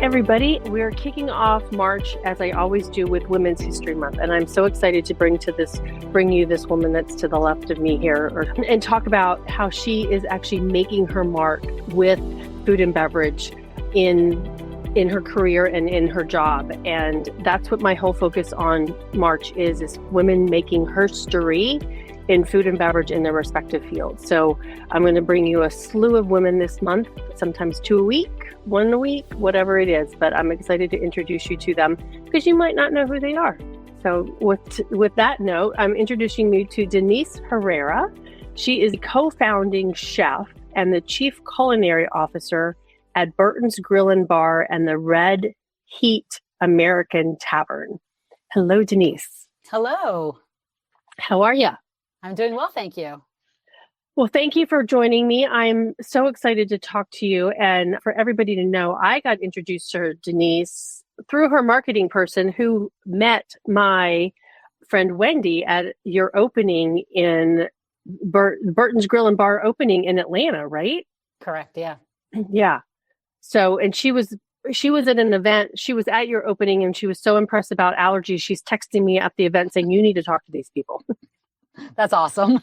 everybody. We're kicking off March, as I always do, with Women's History Month. And I'm so excited to bring you this woman that's to the left of me here, and talk about how she is actually making her mark with food and beverage in her career and in her job. And that's what my whole focus on March is women making HERStory in food and beverage in their respective fields. So I'm going to bring you a slew of women this month, sometimes 2 a week, 1 a week, whatever it is. But I'm excited to introduce you to them because you might not know who they are. So with that note, I'm introducing you to Denise Herrera. She is the co-founding chef and the chief culinary officer at Burtons Grill and Bar and the Red Heat American Tavern. Hello, Denise. Hello. How are you? I'm doing well, thank you. Well, thank you for joining me. I'm so excited to talk to you. And for everybody to know, I got introduced to Denise through her marketing person who met my friend Wendy at your opening in Burtons Grill and Bar opening in Atlanta, right? Correct, yeah. Yeah. So, and she was at an event. She was at your opening and she was so impressed about allergies. She's texting me at the event saying, you need to talk to these people. That's awesome.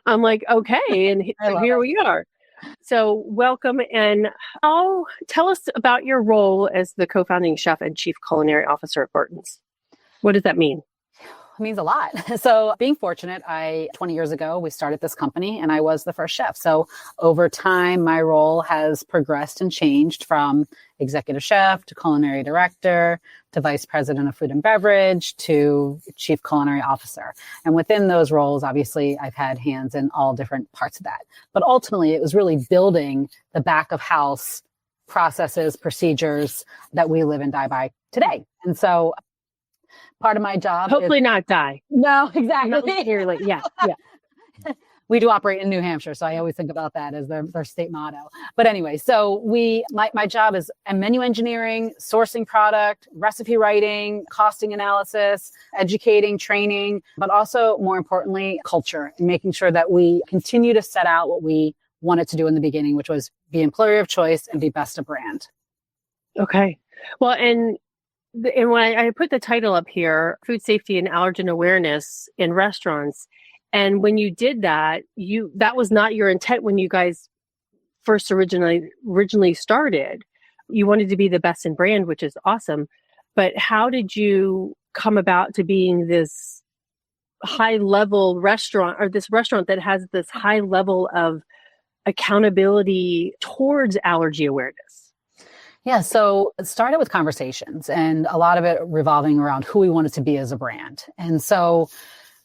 I'm like, okay. And here we are. So welcome. And tell us about your role as the co-founding chef and chief culinary officer at Burtons. What does that mean? It means a lot. So being fortunate, 20 years ago, we started this company and I was the first chef. So over time, my role has progressed and changed from executive chef to culinary director to vice president of food and beverage to chief culinary officer. And within those roles, obviously, I've had hands in all different parts of that. But ultimately, it was really building the back of house processes, procedures that we live and die by today. And so part of my job hopefully not die. No, exactly. Not clearly. Yeah. We do operate in New Hampshire, so I always think about that as their state motto. But anyway, so my job is menu engineering, sourcing product, recipe writing, costing analysis, educating, training, but also more importantly, culture, and making sure that we continue to set out what we wanted to do in the beginning, which was be employer of choice and be best of brand. Okay. Well, and when I put the title up here, food safety and allergen awareness in restaurants. And when you did that, that was not your intent when you guys first originally started. You wanted to be the best in brand, which is awesome. But how did you come about to being this high level restaurant, or this restaurant that has this high level of accountability towards allergy awareness? Yeah, so it started with conversations and a lot of it revolving around who we wanted to be as a brand. And so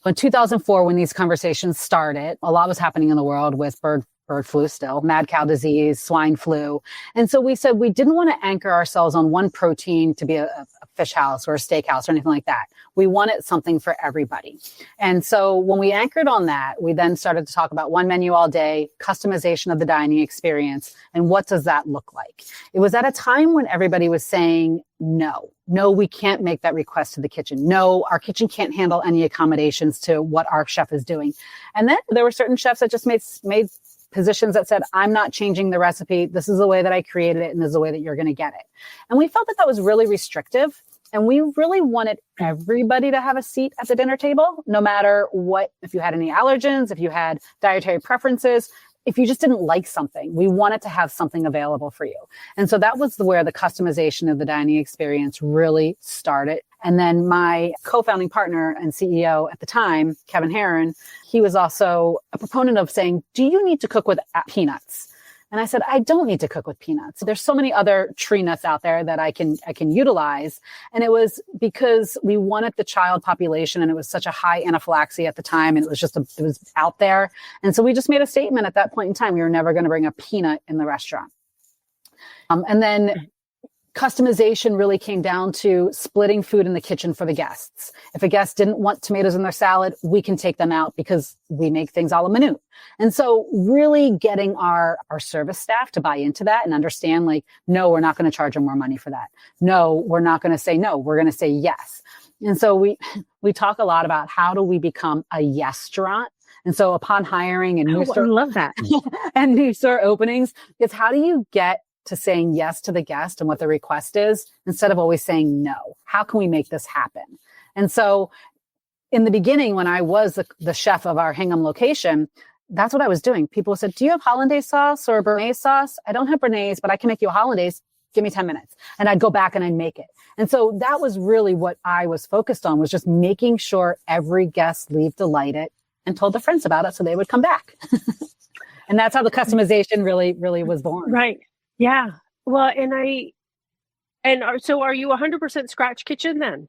in 2004, when these conversations started, a lot was happening in the world with bird flu still, mad cow disease, swine flu. And so we said we didn't want to anchor ourselves on one protein to be a fish house or a steak house or anything like that. We wanted something for everybody. And so when we anchored on that, we then started to talk about one menu all day, customization of the dining experience, and what does that look like? It was at a time when everybody was saying, no, we can't make that request to the kitchen. No, our kitchen can't handle any accommodations to what our chef is doing. And then there were certain chefs that just made positions that said, I'm not changing the recipe. This is the way that I created it, and this is the way that you're going to get it. And we felt that was really restrictive. And we really wanted everybody to have a seat at the dinner table, no matter what, if you had any allergens, if you had dietary preferences, if you just didn't like something, we wanted to have something available for you. And so that was where the customization of the dining experience really started. And then my co-founding partner and CEO at the time, Kevin Herrera, he was also a proponent of saying, do you need to cook with peanuts? And I said, I don't need to cook with peanuts. There's so many other tree nuts out there that I can utilize. And it was because we wanted the child population, and it was such a high anaphylaxis at the time. And it was out there. And so we just made a statement at that point in time. We were never going to bring a peanut in the restaurant. And then customization really came down to splitting food in the kitchen for the guests. If a guest didn't want tomatoes in their salad, we can take them out because we make things a la minute. And so really getting our service staff to buy into that and understand, like, no, we're not going to charge them more money for that. No, we're not going to say no. We're going to say yes. And so we talk a lot about how do we become a yes-restaurant. And so upon hiring and new store, I love that. and new store openings, it's how do you get to saying yes to the guest and what the request is, instead of always saying no. How can we make this happen? And so in the beginning, when I was the chef of our Hingham location, that's what I was doing. People said, do you have hollandaise sauce or béarnaise sauce? I don't have béarnaise, but I can make you a hollandaise. Give me 10 minutes. And I'd go back and I'd make it. And so that was really what I was focused on, was just making sure every guest leave delighted and told their friends about it so they would come back. And that's how the customization really, really was born. Right. Yeah. Well, so are you 100% scratch kitchen then?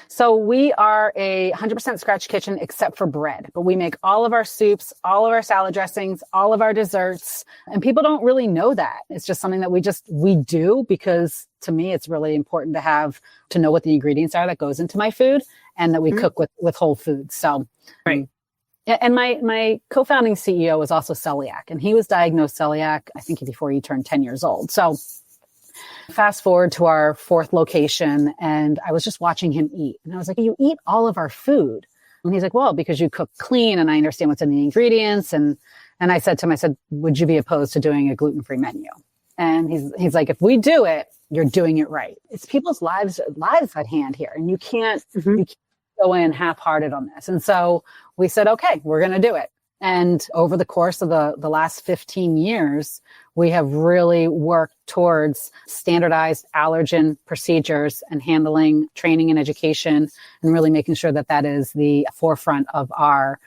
So we are a 100% scratch kitchen except for bread, but we make all of our soups, all of our salad dressings, all of our desserts. And people don't really know that. It's just something that we do because to me, it's really important to know what the ingredients are that goes into my food and that we cook with whole foods. So, right. And my co-founding CEO was also celiac, and he was diagnosed celiac, I think before he turned 10 years old. So fast forward to our 4th location, and I was just watching him eat. And I was like, you eat all of our food. And he's like, well, because you cook clean and I understand what's in the ingredients. And I said to him, would you be opposed to doing a gluten-free menu? And he's like, if we do it, you're doing it right. It's people's lives at hand here. And you can't go in half-hearted on this. And so we said, okay, we're going to do it. And over the course of the last 15 years, we have really worked towards standardized allergen procedures and handling training and education, and really making sure that is the forefront of our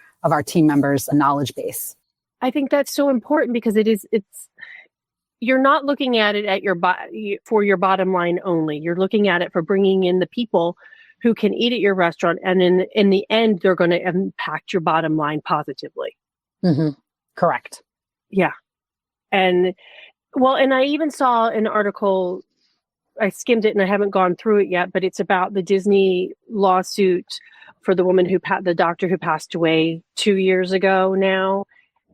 team members' knowledge base. I think that's so important because you're not looking at it for your bottom line only. You're looking at it for bringing in the people who can eat at your restaurant, and in the end, they're going to impact your bottom line positively. Mm-hmm. Correct. Yeah. And I even saw an article, I skimmed it and I haven't gone through it yet, but it's about the Disney lawsuit for the woman the doctor who passed away 2 years ago now.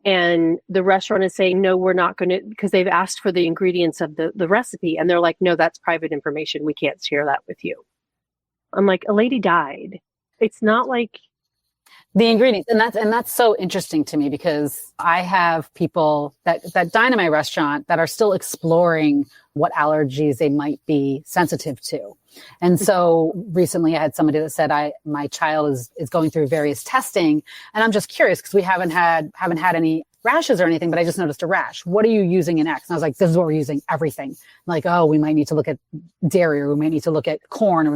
And the restaurant is saying, no, we're not going to, because they've asked for the ingredients of the recipe. And they're like, no, that's private information. We can't share that with you. I'm like, a lady died. It's not like the ingredients. And that's so interesting to me, because I have people that dine in my restaurant that are still exploring what allergies they might be sensitive to. And so recently I had somebody that said, my child is going through various testing, and I'm just curious because we haven't had any rashes or anything, but I just noticed a rash. What are you using in X? And I was like, this is what we're using, everything. Like, oh, we might need to look at dairy, or we might need to look at corn, or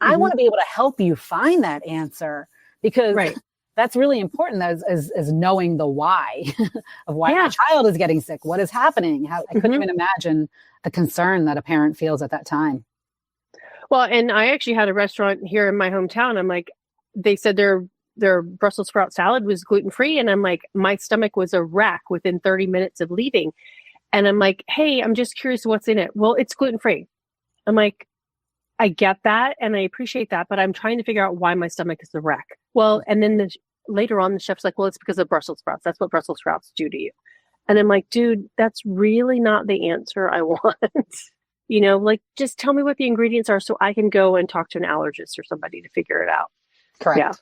I want to be able to help you find that answer. Because that's really important as knowing the why of why my child is getting sick. What is happening? I couldn't even imagine the concern that a parent feels at that time. Well, and I actually had a restaurant here in my hometown. I'm like, they said their Brussels sprout salad was gluten-free. And I'm like, my stomach was a wreck within 30 minutes of leaving. And I'm like, hey, I'm just curious what's in it. Well, it's gluten-free. I'm like, I get that and I appreciate that, but I'm trying to figure out why my stomach is a wreck. Well, and then later on, the chef's like, well, it's because of Brussels sprouts. That's what Brussels sprouts do to you. And I'm like, dude, that's really not the answer I want. Like, just tell me what the ingredients are so I can go and talk to an allergist or somebody to figure it out. Correct. Yeah.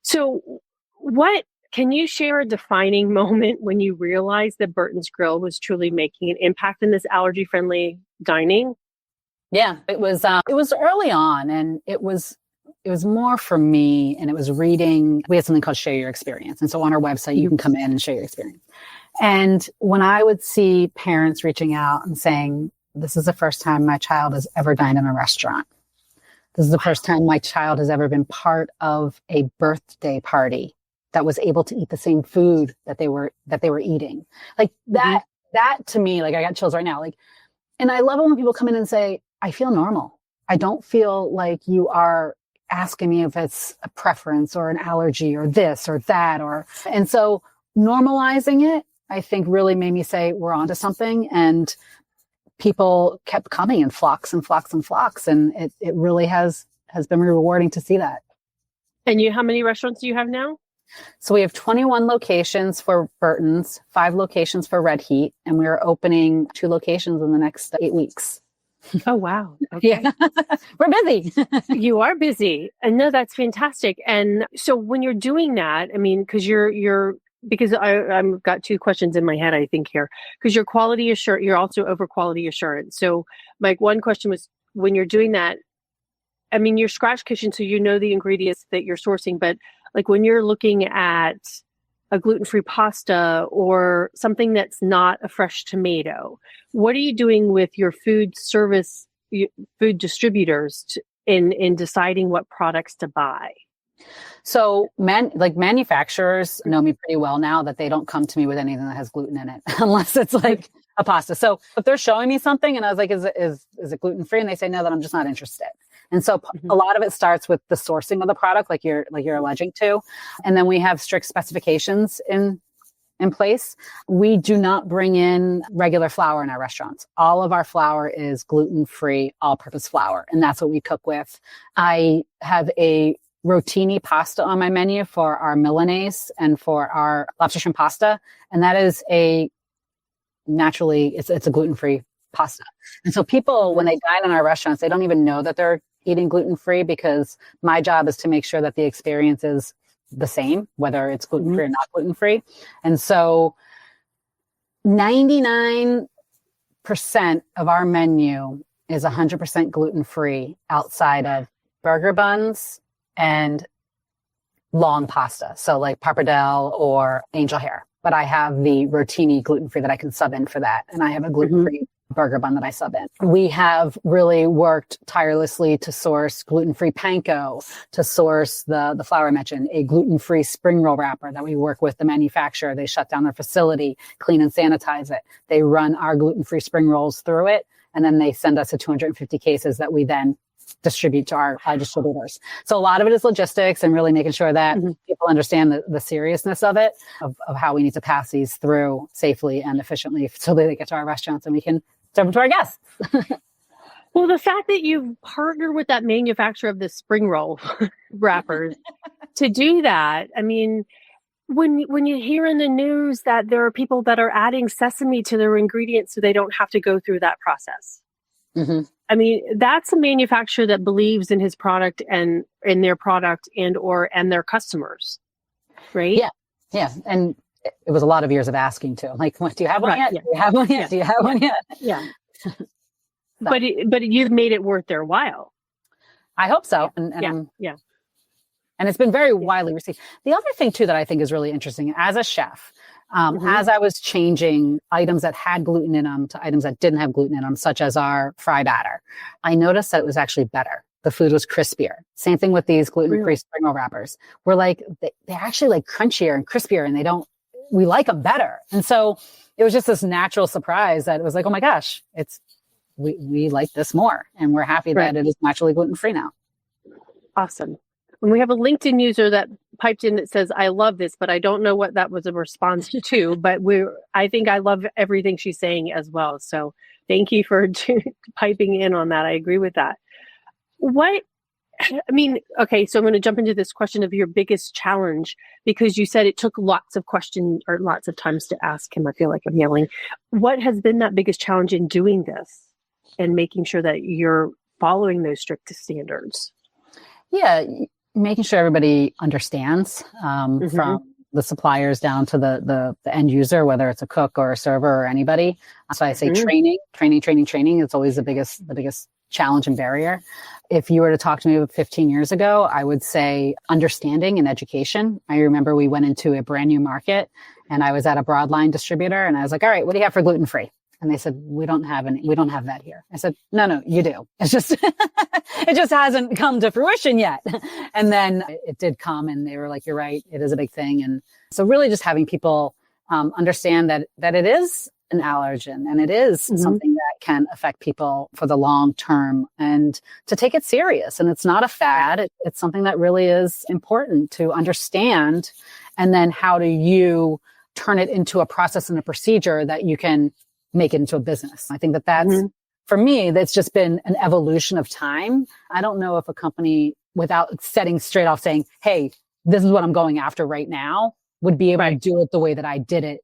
So can you share a defining moment when you realized that Burtons Grill was truly making an impact in this allergy-friendly dining? Yeah, it was early on, and it was more for me, and it was reading. We had something called Share Your Experience. And so on our website, you can come in and share your experience. And when I would see parents reaching out and saying, this is the first time my child has ever dined in a restaurant. This is the first time my child has ever been part of a birthday party that was able to eat the same food that they were eating. Like that to me, like I got chills right now. Like, and I love it when people come in and say, I feel normal. I don't feel like you are asking me if it's a preference or an allergy or this or that, and so normalizing it, I think really made me say we're onto something. And people kept coming in flocks and flocks and flocks. And it really has been rewarding to see that. And how many restaurants do you have now? So we have 21 locations for Burtons, 5 locations for Red Heat, and we are opening 2 locations in the next 8 weeks. Oh, wow. Okay. Yeah. We're busy. You are busy. And no, that's fantastic. And so when you're doing that, I mean, because you're because I've got two questions in my head, I think here, because you're quality assurance, you're also over quality assurance. So Mike, one question was, when you're doing that, I mean, you're scratch kitchen, so you know the ingredients that you're sourcing, but like when you're looking at a gluten-free pasta or something that's not a fresh tomato, what are you doing with your food distributors in deciding what products to buy? So manufacturers know me pretty well now that they don't come to me with anything that has gluten in it unless it's like a pasta. So if they're showing me something and I was like, is it gluten free? And they say no, then I'm just not interested. And so a lot of it starts with the sourcing of the product, like you're alleging to. And then we have strict specifications in place. We do not bring in regular flour in our restaurants. All of our flour is gluten-free, all-purpose flour. And that's what we cook with. I have a rotini pasta on my menu for our Milanese and for our lobster shrimp pasta. And that is naturally, it's a gluten-free pasta. And so people, when they dine in our restaurants, they don't even know that they're eating gluten-free, because my job is to make sure that the experience is the same, whether it's gluten-free or not gluten-free. And so 99% of our menu is 100% gluten-free outside of burger buns and long pasta. So like pappardelle or angel hair. But I have the rotini gluten-free that I can sub in for that. And I have a gluten-free burger bun that I sub in. We have really worked tirelessly to source gluten-free panko, to source the flour I mentioned, a gluten-free spring roll wrapper that we work with the manufacturer. They shut down their facility, clean and sanitize it. They run our gluten-free spring rolls through it, and then they send us 250 cases that we then distribute to our distributors. So a lot of it is logistics and really making sure that people understand the seriousness of it, of how we need to pass these through safely and efficiently so that they get to our restaurants and we can serve them to our guests. Well, the fact that you've partnered with that manufacturer of the spring roll wrappers to do that, I mean, when you hear in the news that there are people that are adding sesame to their ingredients so they don't have to go through that process. I mean, that's a manufacturer that believes in his product and in their product and their customers, right? Yeah. And it was a lot of years of asking too. Like, what, do you have one yet? Yeah. Do you have one yet? Do you have one yet? Yeah. But you've made it worth their while. I hope so. And it's been very widely received. The other thing too that I think is really interesting as a chef, as I was changing items that had gluten in them to items that didn't have gluten in them, such as our fry batter, I noticed that it was actually better. The food was crispier. Same thing with these gluten-free spring roll wrappers. We're like, they're actually like crunchier and crispier, and we like them better. And so it was just this natural surprise that it was like, oh my gosh, we like this more. And we're happy that it is naturally gluten-free now. Awesome. And we have a LinkedIn user that piped in that says, I love this, but I don't know what that was a response to, but I think I love everything she's saying as well. So thank you for piping in on that. I agree with that. Okay, so I'm going to jump into this question of your biggest challenge, because you said it took lots of questions or lots of times to ask him. I feel like I'm yelling. What has been that biggest challenge in doing this and making sure that you're following those strict standards? Yeah, making sure everybody understands, from the suppliers down to the end user, whether it's a cook or a server or anybody. So I say training. It's always the biggest challenge and barrier. If you were to talk to me 15 years ago, I would say understanding and education. I remember we went into a brand new market and I was at a broadline distributor and I was like, all right, what do you have for gluten-free? And they said, we don't have that here. I said, no, you do. It's just, it just hasn't come to fruition yet. And then it did come and they were like, you're right. It is a big thing. And so really just having people understand that it is an allergen and it is something that can affect people for the long term, and to take it serious. And it's not a fad. It's something that really is important to understand. And then how do you turn it into a process and a procedure that you can make it into a business? I think that's for me, that's just been an evolution of time. I don't know if a company, without setting straight off saying, hey, this is what I'm going after right now, would be able to do it the way that I did it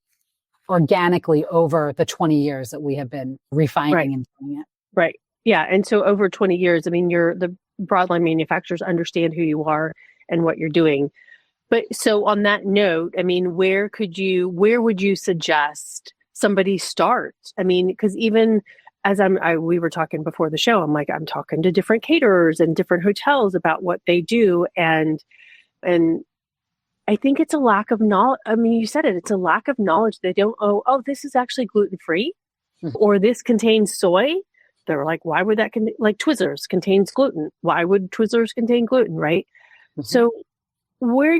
organically over the 20 years that we have been refining and doing it. Right. Yeah. And so over 20 years, I mean, the broadline manufacturers understand who you are and what you're doing. But so on that note, I mean, where would you suggest somebody start? I mean, because even as we were talking before the show, I'm talking to different caterers and different hotels about what they do. And I think it's a lack of knowledge. I mean, you said it, it's a lack of knowledge. They don't, this is actually gluten-free or this contains soy. They're like, why would that like Twizzlers contains gluten? Why would Twizzlers contain gluten? Right. Mm-hmm. So where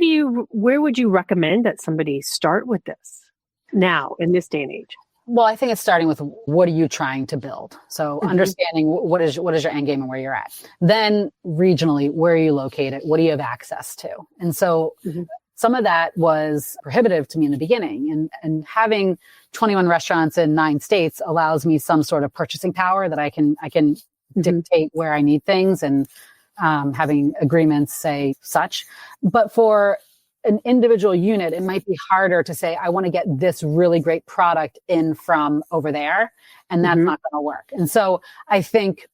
would you recommend that somebody start with this now in this day and age? Well, I think it's starting with what are you trying to build? So understanding what is your end game and where you're at. Then regionally, where are you located? What do you have access to? And so some of that was prohibitive to me in the beginning, and having 21 restaurants in 9 states allows me some sort of purchasing power that I can dictate where I need things and having agreements say such. But for an individual unit, it might be harder to say, I want to get this really great product in from over there, and that's not going to work. And so I think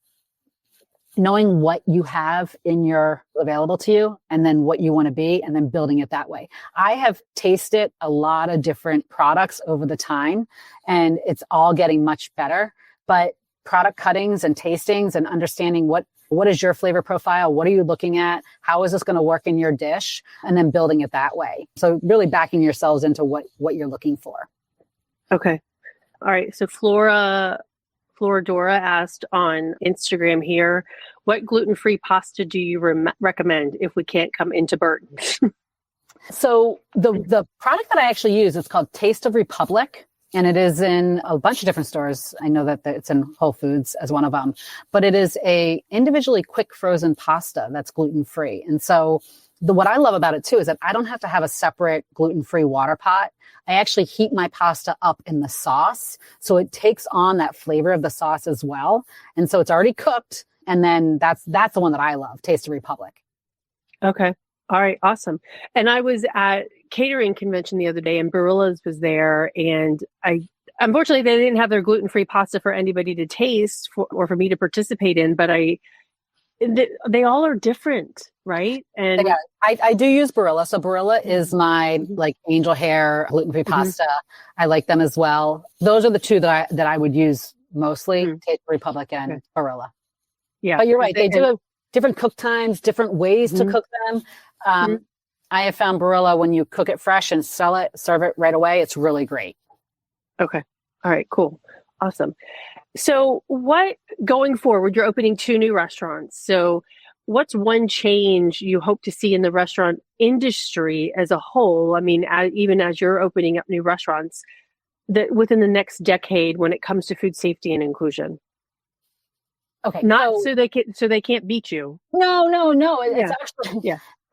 knowing what you have available to you, and then what you want to be, and then building it that way. I have tasted a lot of different products over the time, and it's all getting much better. But product cuttings and tastings and understanding what is your flavor profile? What are you looking at? How is this going to work in your dish? And then building it that way. So really backing yourselves into what you're looking for. Okay. All right. So Floradora asked on Instagram here, what gluten-free pasta do you recommend if we can't come into Burtons? So the product that I actually use is called Taste of Republic. And it is in a bunch of different stores. I know that it's in Whole Foods as one of them, but it is a individually quick frozen pasta that's gluten-free. And so what I love about it too is that I don't have to have a separate gluten-free water pot. I actually heat my pasta up in the sauce. So it takes on that flavor of the sauce as well. And so it's already cooked. And then that's the one that I love, Taste of Republic. Okay. All right. Awesome. And I was at catering convention the other day, and Barilla's was there, and unfortunately they didn't have their gluten-free pasta for anybody to taste or for me to participate in, but they all are different, right? And I do use Barilla. So Barilla is my like angel hair gluten-free pasta. I like them as well. Those are the two that I would use mostly, Taste of Republic and Barilla. Yeah. But you're right. They do have different cook times, different ways to cook them. I have found Barilla, when you cook it fresh and serve it right away, it's really great. Okay. All right, cool. Awesome. So going forward, you're opening 2 new restaurants. So what's one change you hope to see in the restaurant industry as a whole? I mean, even as you're opening up new restaurants, that within the next decade when it comes to food safety and inclusion? Okay. Not so they can't beat you. No.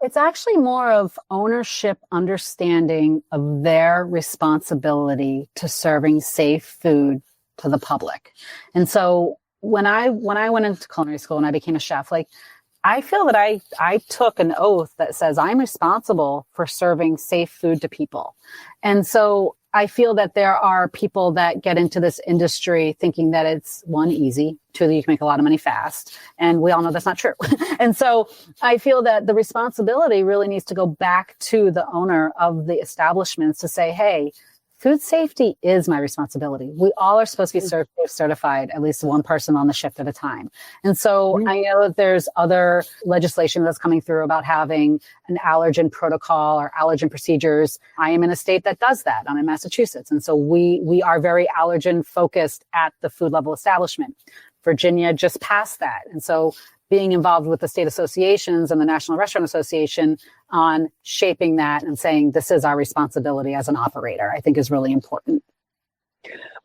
It's actually more of ownership, understanding of their responsibility to serving safe food to the public. And so when I went into culinary school and I became a chef, like I feel that I took an oath that says I'm responsible for serving safe food to people. And so I feel that there are people that get into this industry thinking that it's 1, easy, 2, that you can make a lot of money fast. And we all know that's not true. And so I feel that the responsibility really needs to go back to the owner of the establishments to say, hey, food safety is my responsibility. We all are supposed to be certified, at least one person on the shift at a time. And so I know that there's other legislation that's coming through about having an allergen protocol or allergen procedures. I am in a state that does that. I'm in Massachusetts. And so we are very allergen focused at the food level establishment. Virginia just passed that. And so being involved with the state associations and the National Restaurant Association on shaping that and saying this is our responsibility as an operator, I think is really important.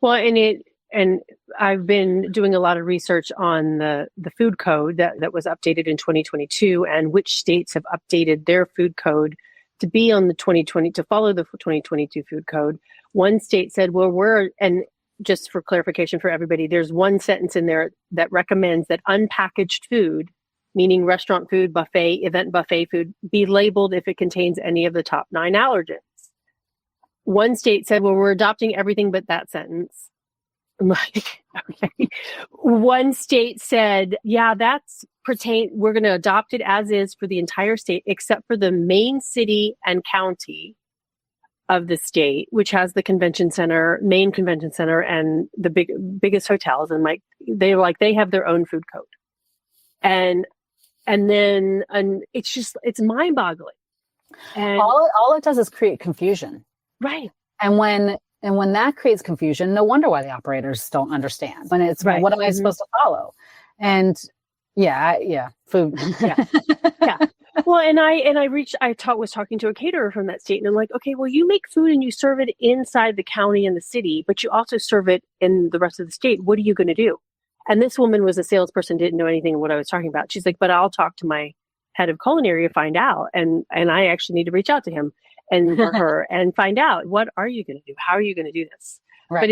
Well, and I've been doing a lot of research on the food code that was updated in 2022 and which states have updated their food code to be on to follow the 2022 food code. One state said, and just for clarification for everybody, there's one sentence in there that recommends that unpackaged food, meaning restaurant food, buffet, event buffet food, be labeled if it contains any of the top 9 allergens. One state said, we're adopting everything but that sentence. I'm like, okay. One state said, yeah, that's we're going to adopt it as is for the entire state, except for the main city and county of the state, which has the main convention center and the biggest hotels. And they have their own food code. And it's mind boggling. And all it does is create confusion. Right. And when that creates confusion, no wonder why the operators don't understand. When it's right. What am I supposed to follow? And food. Yeah. Well, and I was talking to a caterer from that state, and I'm like, okay, well, you make food and you serve it inside the county and the city, but you also serve it in the rest of the state. What are you going to do? And this woman was a salesperson, didn't know anything of what I was talking about. She's like, but I'll talk to my head of culinary to find out. And I actually need to reach out to him and her and find out, what are you going to do? How are you going to do this? Right. But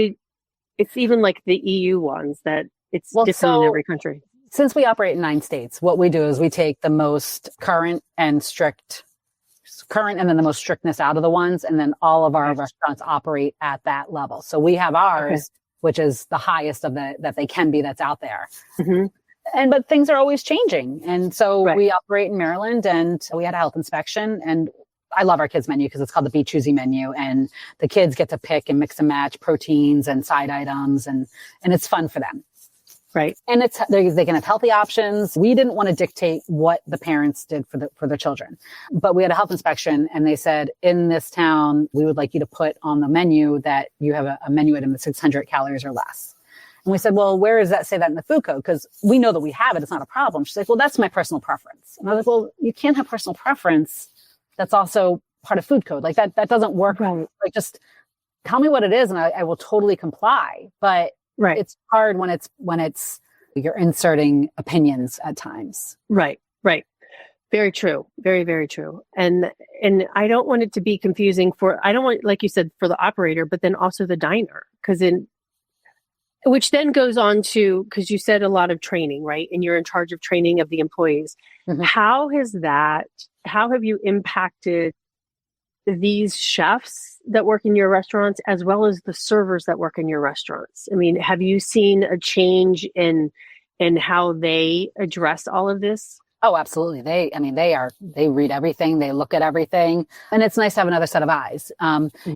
it's even like the EU ones that it's different in every country. Since we operate in 9 states, what we do is we take the most current and then the most strictness out of the ones. And then all of our restaurants operate at that level. So we have ours, which is the highest of that they can be that's out there. Mm-hmm. But things are always changing. And so we operate in Maryland, and we had a health inspection, and I love our kids menu because it's called the Be Choosy menu, and the kids get to pick and mix and match proteins and side items, and it's fun for them. Right. And they can have healthy options. We didn't want to dictate what the parents did for their children, but we had a health inspection, and they said, in this town, we would like you to put on the menu that you have a menu item that's 600 calories or less. And we said, well, where does that say that in the food code? Because we know that we have it. It's not a problem. She's like, well, that's my personal preference. And I was like, well, you can't have personal preference. That's also part of food code. Like that doesn't work. Right. Like, just tell me what it is, and I will totally comply. But it's hard when it's you're inserting opinions at times. Right. Very true. Very, very true. And I don't want it to be confusing I don't want, like you said, for the operator, but then also the diner, which then goes on to, because you said a lot of training, right? And you're in charge of training of the employees. Mm-hmm. How have you impacted these chefs that work in your restaurants, as well as the servers that work in your restaurants? I mean, have you seen a change in how they address all of this? Oh, absolutely. They read everything. They look at everything. And it's nice to have another set of eyes.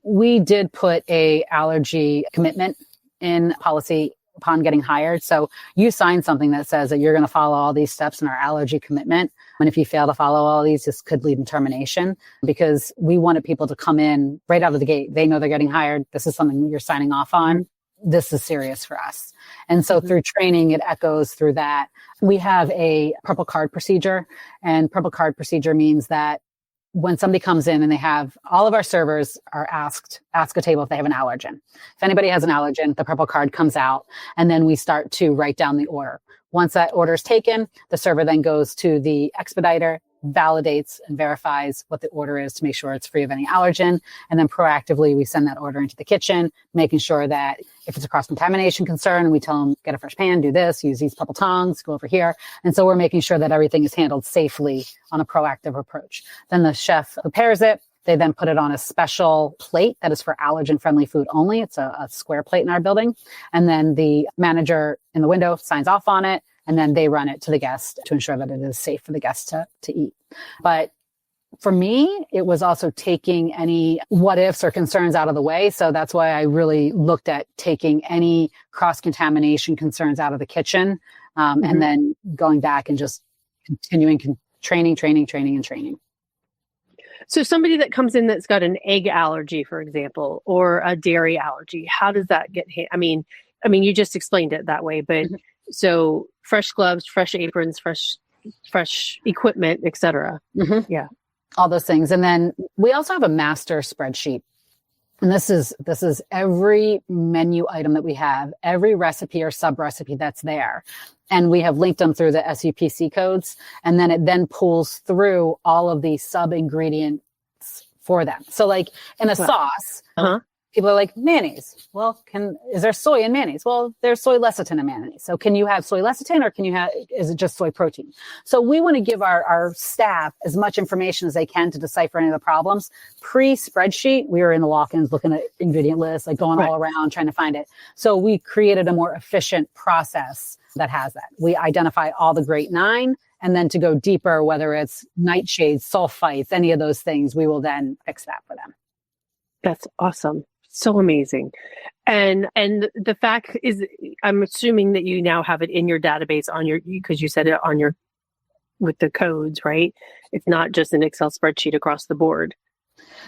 We did put a allergy commitment in policy upon getting hired. So you sign something that says that you're going to follow all these steps in our allergy commitment. And if you fail to follow all these, this could lead to termination, because we wanted people to come in right out of the gate. They know they're getting hired. This is something you're signing off on. This is serious for us. And so through training, it echoes through that. We have a purple card procedure, and purple card procedure means that when somebody comes in, and they have, all of our servers are ask a table if they have an allergen. If anybody has an allergen, the purple card comes out, and then we start to write down the order. Once that order is taken, the server then goes to the expediter, validates and verifies what the order is to make sure it's free of any allergen. And then proactively, we send that order into the kitchen, making sure that if it's a cross-contamination concern, we tell them, get a fresh pan, do this, use these purple tongs, go over here. And so we're making sure that everything is handled safely on a proactive approach. Then the chef prepares it. They then put it on a special plate that is for allergen-friendly food only. It's a square plate in our building. And then the manager in the window signs off on it, and then they run it to the guest to ensure that it is safe for the guest to eat. But for me, it was also taking any what ifs or concerns out of the way. So that's why I really looked at taking any cross-contamination concerns out of the kitchen, and then going back and just continuing training. So somebody that comes in that's got an egg allergy, for example, or a dairy allergy, how does that get hit? I mean, you just explained it that way, but so fresh gloves, fresh aprons, fresh equipment, et cetera. Mm-hmm. Yeah. All those things. And then we also have a master spreadsheet. And this is every menu item that we have, every recipe or sub recipe that's there. And we have linked them through the SUPC codes. And then it then pulls through all of the sub ingredients for them. So like in a sauce, people are like, mayonnaise. Well, is there soy in mayonnaise? Well, there's soy lecithin in mayonnaise. So can you have soy lecithin, or is it just soy protein? So we want to give our staff as much information as they can to decipher any of the problems. Pre-spreadsheet, we were in the walk-ins looking at ingredient lists, like going all around trying to find it. So we created a more efficient process that has that. We identify all the great 9, And then to go deeper, whether it's nightshades, sulfites, any of those things, we will then fix that for them. That's awesome. So amazing. And the fact is, I'm assuming that you now have it in your database because you said it on your, with the codes, right? It's not just an Excel spreadsheet across the board,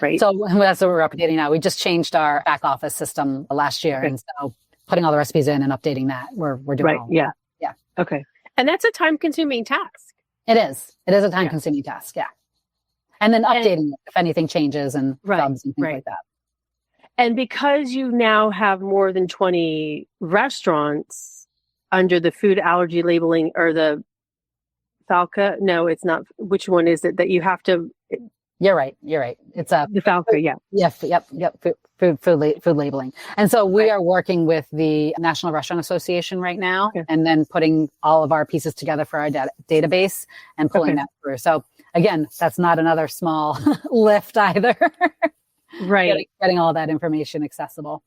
right? So that's what we're updating now. We just changed our back office system last year. Okay. And so putting all the recipes in and updating that, we're doing all yeah. Yeah. Okay. And that's a time consuming task. It is. It is a time consuming task. Yeah. And then updating it if anything changes and subs and things like that. And because you now have more than 20 restaurants under the food allergy labeling or the Falca, no, it's not. Which one is it that you have to? You're right. It's the Falca, yeah. Yep. Food labeling. And so we are working with the National Restaurant Association right now, and then putting all of our pieces together for our database and pulling that through. So again, that's not another small lift either. Right. Getting all that information accessible.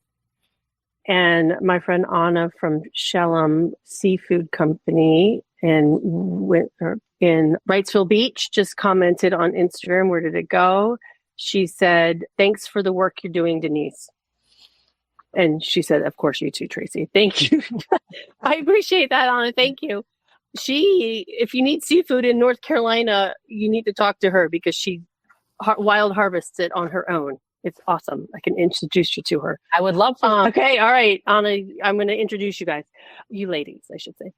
And my friend Anna from Shellam Seafood Company in Wrightsville Beach just commented on Instagram. Where did it go? She said, "Thanks for the work you're doing, Denise." And she said, "Of course, you too, Tracy." Thank you. I appreciate that, Anna. Thank you. If you need seafood in North Carolina, you need to talk to her because she wild harvests it on her own. It's awesome. I can introduce you to her. I would love to. Okay. All right, Anna, I'm going to introduce you guys, you ladies, I should say.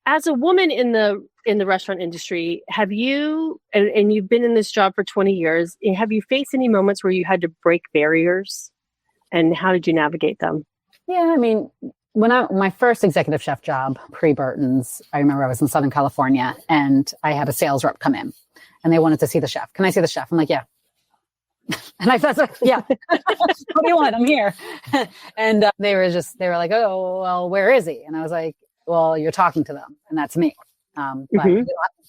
As a woman in the restaurant industry, have you, and you've been in this job for 20 years, have you faced any moments where you had to break barriers, and how did you navigate them? Yeah, I mean, my first executive chef job, pre-Burtons, I remember I was in Southern California and I had a sales rep come in and they wanted to see the chef. Can I see the chef? I'm like, yeah. And I thought, yeah, what do you want? I'm here. And they were like, oh, well, where is he? And I was like, well, you're talking to them and that's me. But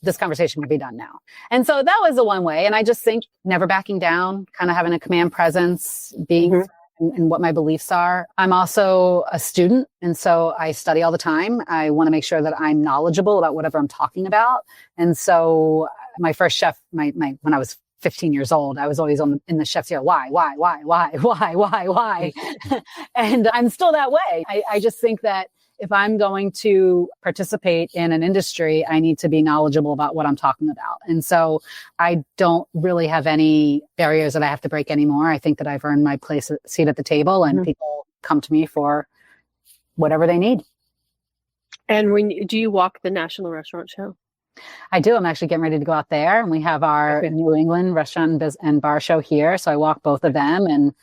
this conversation can be done now. And so that was the one way. And I just think never backing down, kind of having a command presence, being and what my beliefs are. I'm also a student. And so I study all the time. I want to make sure that I'm knowledgeable about whatever I'm talking about. And so my first chef, when I was 15 years old, I was always in the chef's ear. Why? And I'm still that way. I just think that if I'm going to participate in an industry, I need to be knowledgeable about what I'm talking about. And so I don't really have any barriers that I have to break anymore. I think that I've earned my seat at the table and people come to me for whatever they need. And do you walk the National Restaurant Show? I do. I'm actually getting ready to go out there, and we have our New England Restaurant and Bar Show here. So I walk both of them and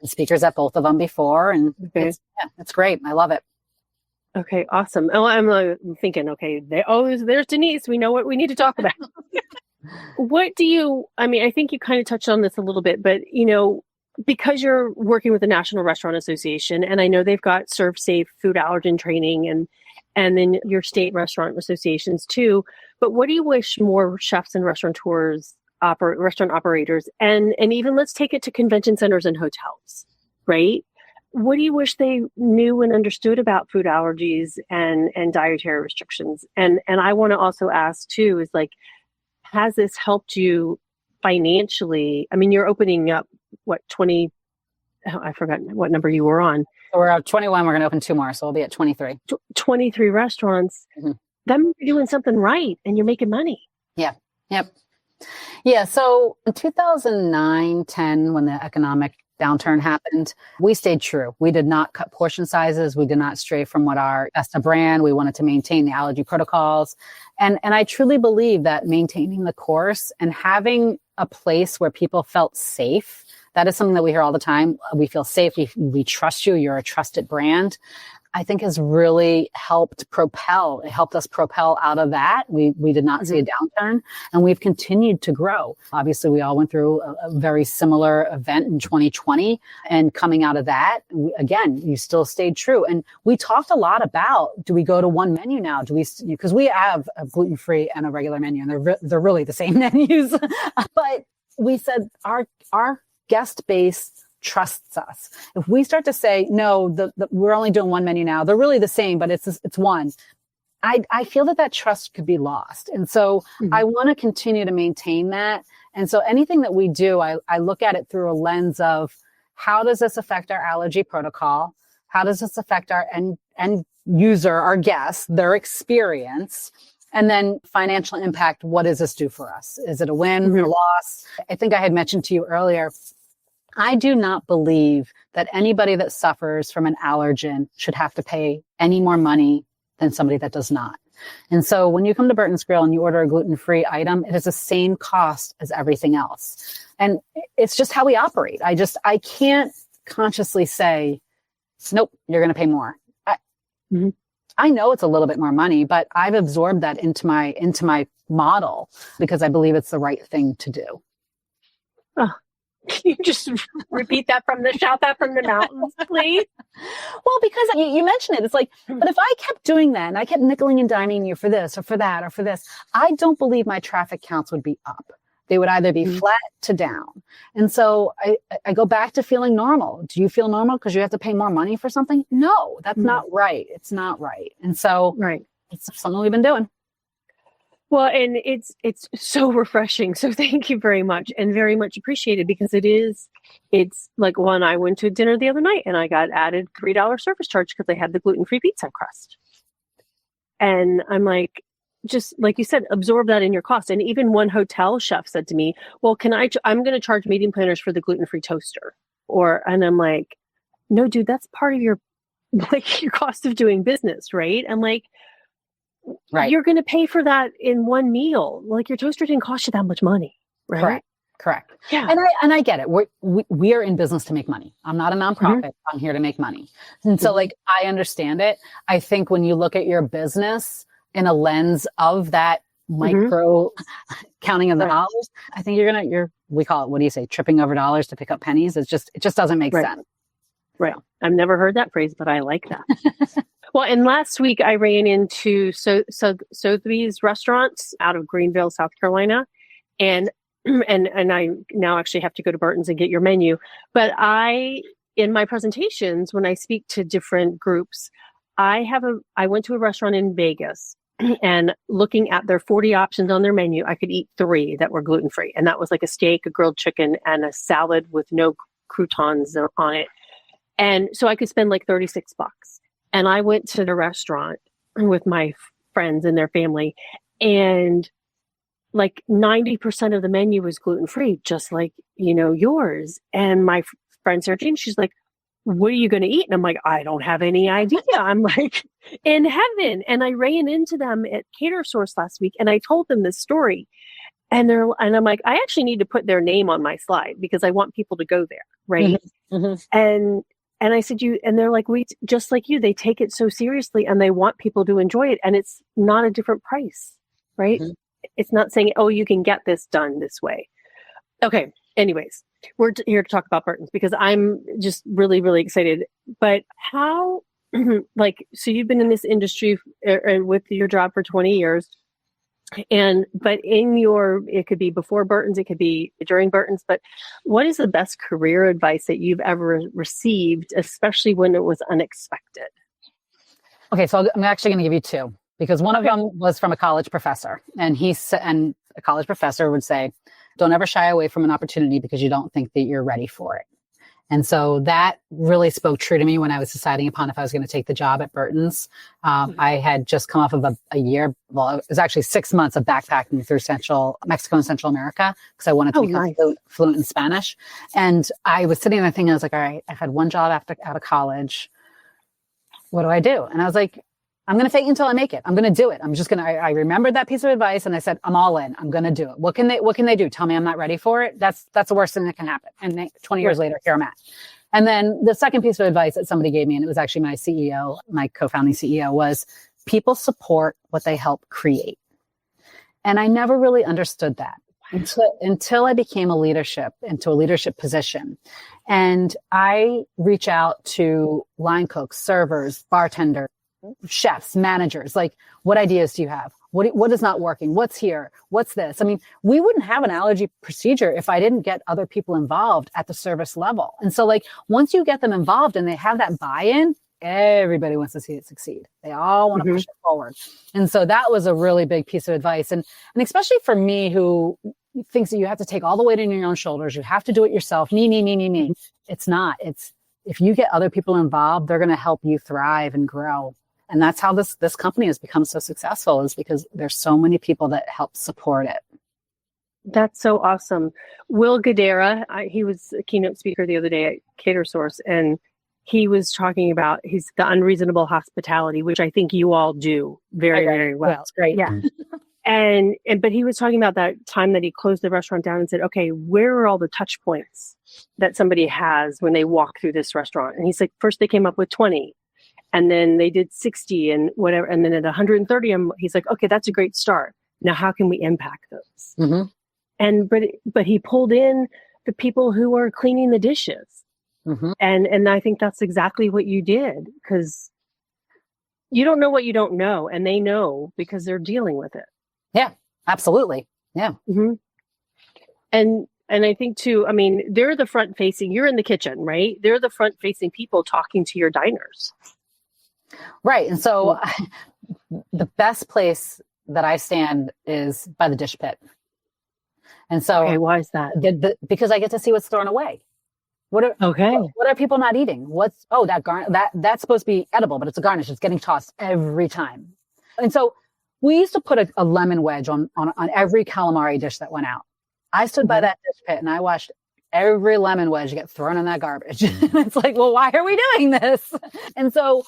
speakers at both of them before. And it's great. I love it. Okay, awesome. Oh, I'm thinking, okay, there's Denise. We know what we need to talk about. I think you kind of touched on this a little bit, but because you're working with the National Restaurant Association, and I know they've got Serve Safe food allergen training and then your state restaurant associations too. But what do you wish more chefs and restaurateurs, restaurant operators, and even let's take it to convention centers and hotels, right? What do you wish they knew and understood about food allergies and dietary restrictions? And I want to also ask too, is like, has this helped you financially? I mean, you're opening up, 20, I forgot what number you were on. So we're at 21. We're going to open 2 more. So we'll be at 23. 23 restaurants. That means you're doing something right and you're making money. Yeah. Yep. Yeah. So in 2009, 10, when the economic downturn happened, we stayed true. We did not cut portion sizes. We did not stray from what as a brand. We wanted to maintain the allergy protocols. And I truly believe that maintaining the course and having a place where people felt safe, that is something that we hear all the time. We feel safe. We trust you. You're a trusted brand. I think has really helped propel. It helped us propel out of that. We did not see a downturn, and we've continued to grow. Obviously, we all went through a very similar event in 2020, and coming out of that, you still stayed true. And we talked a lot about, do we go to one menu now? Because we have a gluten-free and a regular menu, and they're really the same menus. But we said our guest base trusts us. If we start to say, no, we're only doing one menu now, they're really the same, but it's one. I feel that trust could be lost. And so I want to continue to maintain that. And so anything that we do, I look at it through a lens of how does this affect our allergy protocol? How does this affect our end user, our guests, their experience? And then financial impact, what does this do for us? Is it a win, a loss? I think I had mentioned to you earlier, I do not believe that anybody that suffers from an allergen should have to pay any more money than somebody that does not. And so when you come to Burtons Grill and you order a gluten-free item, it is the same cost as everything else. And it's just how we operate. I can't consciously say, nope, you're going to pay more. I know it's a little bit more money, but I've absorbed that into my model because I believe it's the right thing to do. Oh, can you just shout that from the mountains, please? Well, because you mentioned it, it's like, but if I kept doing that and I kept nickeling and diming you for this or for that or for this, I don't believe my traffic counts would be up. They would either be flat to down. And so I go back to feeling normal. Do you feel normal because you have to pay more money for something? No, that's not right. It's not right. And so it's something we've been doing. Well, and it's so refreshing. So thank you very much and very much appreciated because it's like when I went to dinner the other night and I got added $3 service charge because I had the gluten-free pizza crust. And I'm like, just like you said, absorb that in your cost. And even one hotel chef said to me, well, I'm going to charge meeting planners for the gluten-free toaster. And I'm like, no, dude, that's part of your cost of doing business. Right. I'm like, you're going to pay for that in one meal. Like your toaster didn't cost you that much money. Right. Correct. Yeah. And I get it. We are in business to make money. I'm not a nonprofit. I'm here to make money. And so I understand it. I think when you look at your business in a lens of that micro counting of the dollars, I think we call it, what do you say? Tripping over dollars to pick up pennies. It just doesn't make sense. Right. I've never heard that phrase, but I like that. Well, and last week I ran into Sotheby's restaurants out of Greenville, South Carolina. And I now actually have to go to Burton's and get your menu. But in my presentations, when I speak to different groups, I went to a restaurant in Vegas and looking at their 40 options on their menu, I could eat 3 that were gluten-free. And that was like a steak, a grilled chicken, and a salad with no croutons on it. And so I could spend like $36. And I went to the restaurant with my friends and their family, and like 90% of the menu was gluten-free, just like, yours. And my friend Sarah Jane, she's like, what are you going to eat? And I'm like, I don't have any idea. I'm like in heaven. And I ran into them at Cater Source last week and I told them this story. And I'm like, I actually need to put their name on my slide because I want people to go there. Right. And I said, and they're like, we, just like you, they take it so seriously and they want people to enjoy it. And it's not a different price, right? It's not saying, oh, you can get this done this way. Okay. Anyways, we're here to talk about Burtons because I'm just really, really excited. But how, so you've been in this industry with your job for 20 years. But it could be before Burtons, it could be during Burtons, but what is the best career advice that you've ever received, especially when it was unexpected? Okay. So I'm actually going to give you 2 because one of them was from a college professor, and and a college professor would say, don't ever shy away from an opportunity because you don't think that you're ready for it. And so that really spoke true to me when I was deciding upon if I was going to take the job at Burtons. I had just come off of a year, well, it was actually 6 months of backpacking through Mexico and Central America because I wanted to become fluent in Spanish. And I was sitting there thinking, I was like, all right, I've had one job out of college. What do I do? And I was like, I'm going to fake it until I make it. I'm going to do it. I remembered that piece of advice and I said, I'm all in. I'm going to do it. What can they do? Tell me I'm not ready for it. That's the worst thing that can happen. And 20 years later, here I'm at. And then the second piece of advice that somebody gave me, and it was actually my CEO, my co-founding CEO, was people support what they help create. And I never really understood that until I became into a leadership position. And I reach out to line cooks, servers, bartenders, chefs, managers, like, what ideas do you have? What is not working? What's here? What's this? I mean, we wouldn't have an allergy procedure if I didn't get other people involved at the service level. And so once you get them involved and they have that buy-in, everybody wants to see it succeed. They all want to push it forward. And so that was a really big piece of advice. And especially for me, who thinks that you have to take all the weight in your own shoulders, you have to do it yourself, me. It's not. It's, if you get other people involved, they're going to help you thrive and grow. And that's how this company has become so successful, is because there's so many people that help support it. That's so awesome. Will Guidera, he was a keynote speaker the other day at CaterSource, and he was talking about the unreasonable hospitality, which I think you all do very, very well. It's great. Yeah. But he was talking about that time that he closed the restaurant down and said, okay, where are all the touch points that somebody has when they walk through this restaurant? And he's like, first they came up with 20, and then they did 60 and whatever. And then at 130, he's like, okay, that's a great start. Now, how can we impact those? Mm-hmm. But he pulled in the people who are cleaning the dishes. Mm-hmm. And I think that's exactly what you did, because you don't know what you don't know, and they know because they're dealing with it. Yeah, absolutely. Yeah. Mm-hmm. And I think too, I mean, they're the front facing, you're in the kitchen, right? They're the front facing people talking to your diners. Right. And so the best place that I stand is by the dish pit. And so, okay, why is that? Because I get to see what's thrown away. What are people not eating? That's supposed to be edible, but it's a garnish. It's getting tossed every time. And so we used to put a lemon wedge on every calamari dish that went out. I stood by that dish pit and I watched every lemon wedge get thrown in that garbage. It's like, well, why are we doing this? And so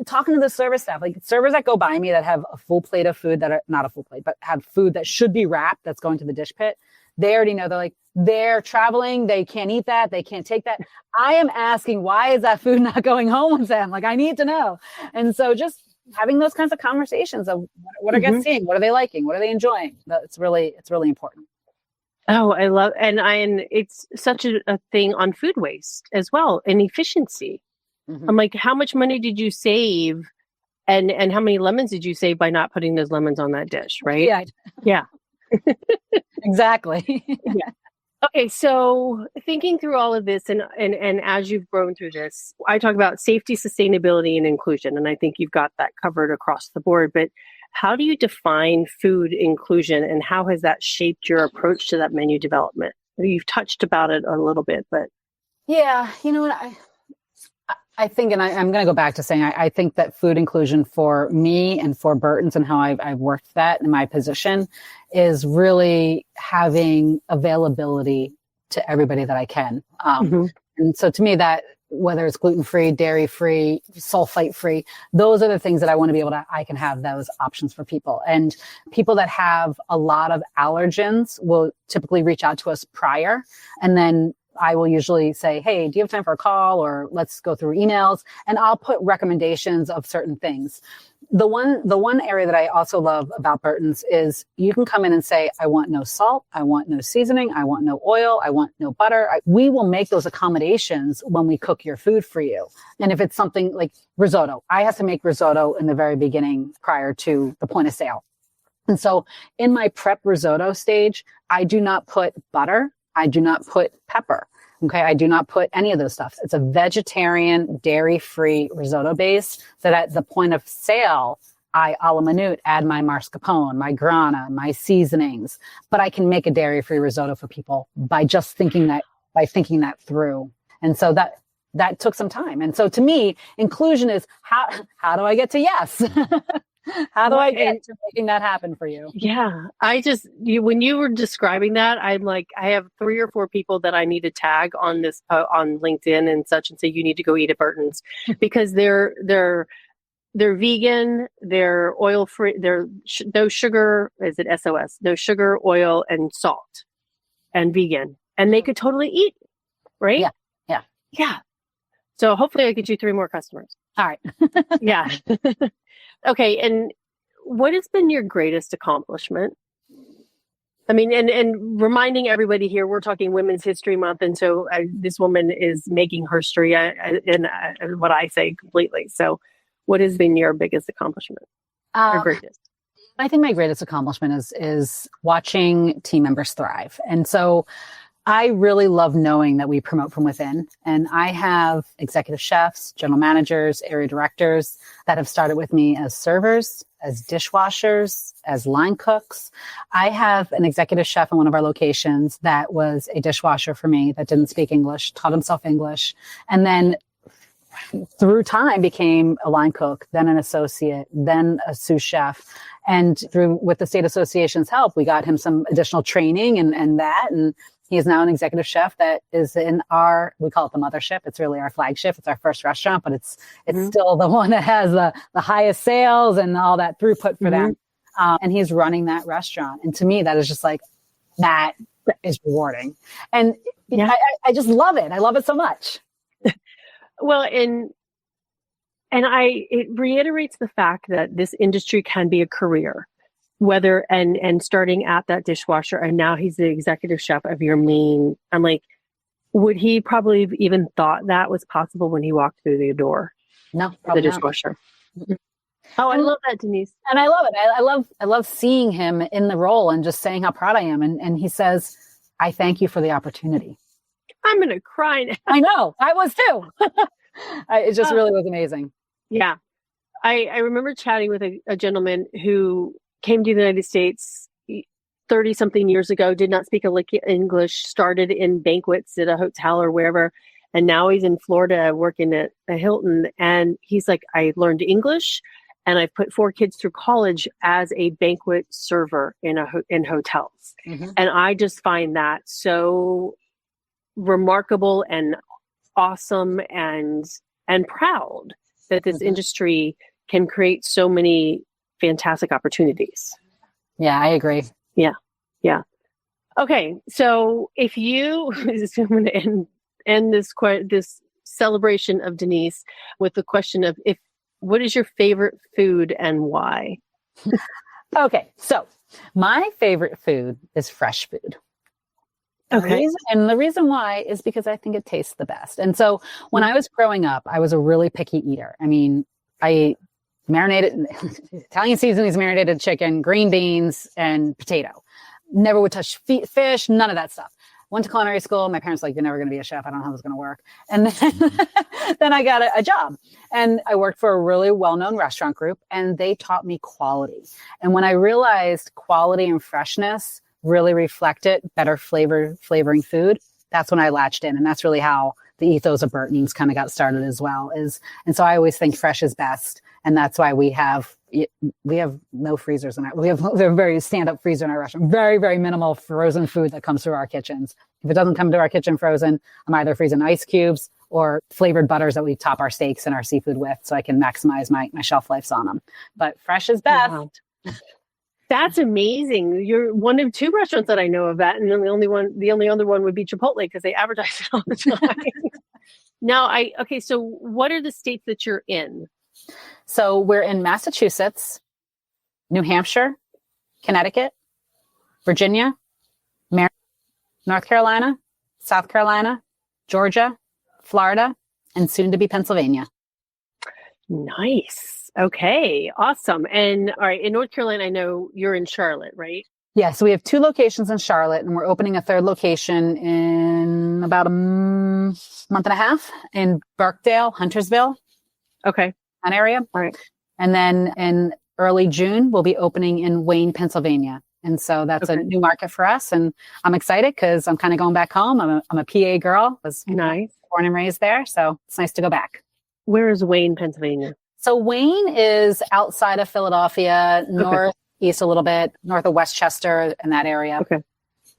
talking to the service staff, like servers that go by me that have a full plate of food that are not a full plate, but have food that should be wrapped that's going to the dish pit. They already know. They're like, they're traveling. They can't eat that. They can't take that. I am asking, why is that food not going home with them? Like, I need to know. And so just having those kinds of conversations of what are guests seeing? What are they liking? What are they enjoying? It's really important. Oh, I love, and it's such a thing on food waste as well, and efficiency. I'm like, how much money did you save? And how many lemons did you save by not putting those lemons on that dish? Right. Yeah. Exactly. Yeah. Okay. So thinking through all of this and as you've grown through this, I talk about safety, sustainability, and inclusion. And I think you've got that covered across the board, but how do you define food inclusion, and how has that shaped your approach to that menu development? You've touched about it a little bit, but. Yeah. You know what? I think, and I'm going to go back to saying, I think that food inclusion for me and for Burtons and how I've worked that in my position is really having availability to everybody that I can. And so to me, that whether it's gluten-free, dairy-free, sulfite-free, those are the things that I want to be able to, I can have those options for people. And people that have a lot of allergens will typically reach out to us prior, and then I will usually say, hey, do you have time for a call, or let's go through emails, and I'll put recommendations of certain things. The one area that I also love about Burtons is you can come in and say, I want no salt, I want no seasoning, I want no oil, I want no butter. We will make those accommodations when we cook your food for you. And if it's something like risotto, I have to make risotto in the very beginning prior to the point of sale. And so in my prep risotto stage, I do not put butter. I do not put pepper. Okay. I do not put any of those stuff. It's a vegetarian, dairy-free risotto base that at the point of sale, I, a la minute, add my mascarpone, my grana, my seasonings, but I can make a dairy-free risotto for people by just thinking that through. And so that took some time. And so to me, inclusion is how do I get to yes? How do I get to making that happen for you? Yeah. When you were describing that, I'm like, I have 3 or 4 people that I need to tag on this, on LinkedIn and such, and say, you need to go eat at Burtons, because they're vegan, they're oil free, they're no sugar, is it SOS? No sugar, oil, and salt, and vegan. And they could totally eat, right? Yeah. So hopefully I get you 3 more customers. All right. Yeah. Okay. And what has been your greatest accomplishment? I mean, and reminding everybody here, we're talking Women's History Month. And so this woman is making her story in what I say completely. So what has been your biggest accomplishment? Or greatest? I think my greatest accomplishment is watching team members thrive. And so I really love knowing that we promote from within. And I have executive chefs, general managers, area directors that have started with me as servers, as dishwashers, as line cooks. I have an executive chef in one of our locations that was a dishwasher for me that didn't speak English, taught himself English, and then through time became a line cook, then an associate, then a sous chef. And with the state association's help, we got him some additional training and he is now an executive chef that is in we call it the mothership. It's really our flagship. It's our first restaurant, but it's still the one that has the highest sales and all that throughput for them. And he's running that restaurant. And to me, that is just like, that is rewarding. And I just love it. I love it so much. Well, it reiterates the fact that this industry can be a career, whether and starting at that dishwasher, and now he's the executive chef of your main. I'm like, would he probably have even thought that was possible when he walked through the door? No, the dishwasher. Not. Oh, I love that, Denise. And I love it. I love seeing him in the role and just saying how proud I am. And he says, I thank you for the opportunity. I'm going to cry now. I know. I was too. It just really was amazing. Yeah. I remember chatting with a gentleman who came to the United States 30 something years ago, did not speak a lick of English, started in banquets at a hotel or wherever. And now he's in Florida working at a Hilton. And he's like, I learned English and I've put 4 kids through college as a banquet server in hotels. Mm-hmm. And I just find that so remarkable and awesome and proud that this industry can create so many fantastic opportunities. Yeah, I agree. Yeah. Okay, so if you, I'm going to end this celebration of Denise with the question of what is your favorite food and why? Okay, so my favorite food is fresh food. Okay. The reason why is because I think it tastes the best. And so when I was growing up, I was a really picky eater. I mean, I marinated Italian seasonings, marinated chicken, green beans, and potato. Never would touch fish, none of that stuff. Went to culinary school. My parents were like, you're never going to be a chef. I don't know how this is going to work. And then I got a job and I worked for a really well-known restaurant group and they taught me quality. And when I realized quality and freshness really reflected better flavoring food, that's when I latched in. And that's really how the ethos of Burtons kind of got started as well. And so I always think fresh is best. And that's why we have no freezers we have a very stand-up freezer in our restaurant. Very, very minimal frozen food that comes through our kitchens. If it doesn't come to our kitchen frozen, I'm either freezing ice cubes or flavored butters that we top our steaks and our seafood with so I can maximize my shelf lives on them. But fresh is best. Wow. That's amazing. You're one of 2 restaurants that I know of that. And then the only other one would be Chipotle because they advertise it all the time. So what are the states that you're in? So we're in Massachusetts, New Hampshire, Connecticut, Virginia, Maryland, North Carolina, South Carolina, Georgia, Florida, and soon to be Pennsylvania. Nice. Okay. Awesome. And all right, in North Carolina, I know you're in Charlotte, right? Yeah. So we have 2 locations in Charlotte and we're opening a 3rd location in about a month and a half in Birkdale, Huntersville. Okay. That area. All right. And then in early June, we'll be opening in Wayne, Pennsylvania. And so that's a new market for us. And I'm excited because I'm kind of going back home. I'm a PA girl. Was nice. Born and raised there. So it's nice to go back. Where is Wayne, Pennsylvania? So Wayne is outside of Philadelphia, northeast a little bit, north of Westchester in that area.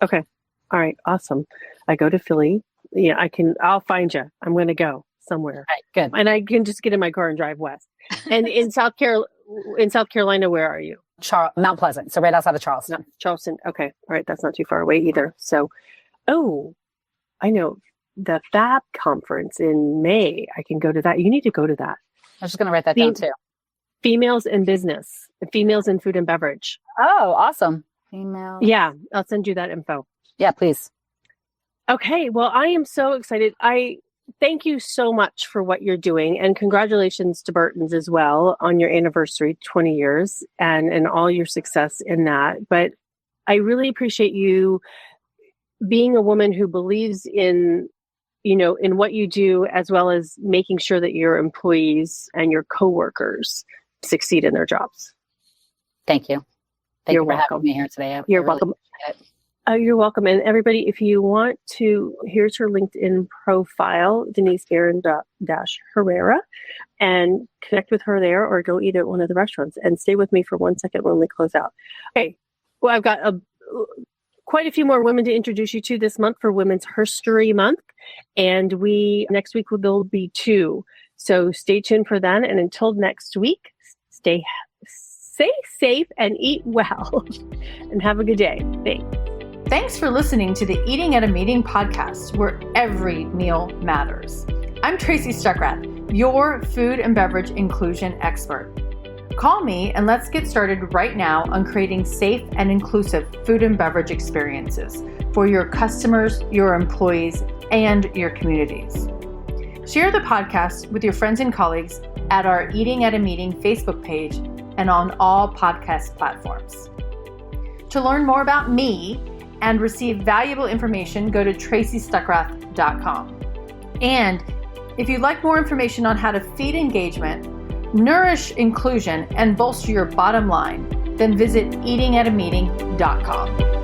Okay. All right. Awesome. I go to Philly. Yeah, I'll find you. I'm going to go somewhere. Right, good. And I can just get in my car and drive west. And in South Carolina, where are you? Mount Pleasant. So right outside of Charleston. No, Charleston. Okay. All right. That's not too far away either. So, I know the FAB conference in May. I can go to that. You need to go to that. I was just going to write that down too. Females in business, females in food and beverage. Oh, awesome. Female. Yeah. I'll send you that info. Yeah, please. Okay. Well, I am so excited. I thank you so much for what you're doing and congratulations to Burtons as well on your anniversary, 20 years and all your success in that. But I really appreciate you being a woman who believes in, in what you do, as well as making sure that your employees and your coworkers succeed in their jobs. Thank you. Thank You're you for welcome. having me here today. You're welcome. You're welcome. And everybody, if you want to, here's her LinkedIn profile, Denise Herrera, and connect with her there, or go eat at one of the restaurants. And stay with me for 1 second when we close out. Okay. Well, I've got quite a few more women to introduce you to this month for Women's HERStory Month. And next week there'll be 2. So stay tuned for that. And until next week, stay safe and eat well. And have a good day. Thanks. Thanks for listening to the Eating at a Meeting podcast, where every meal matters. I'm Tracy Stuckrath, your food and beverage inclusion expert. Call me and let's get started right now on creating safe and inclusive food and beverage experiences for your customers, your employees, and your communities. Share the podcast with your friends and colleagues at our Eating at a Meeting Facebook page and on all podcast platforms. To learn more about me and receive valuable information, go to tracystuckrath.com. And if you'd like more information on how to feed engagement, nourish inclusion, and bolster your bottom line, then visit eatingatameeting.com.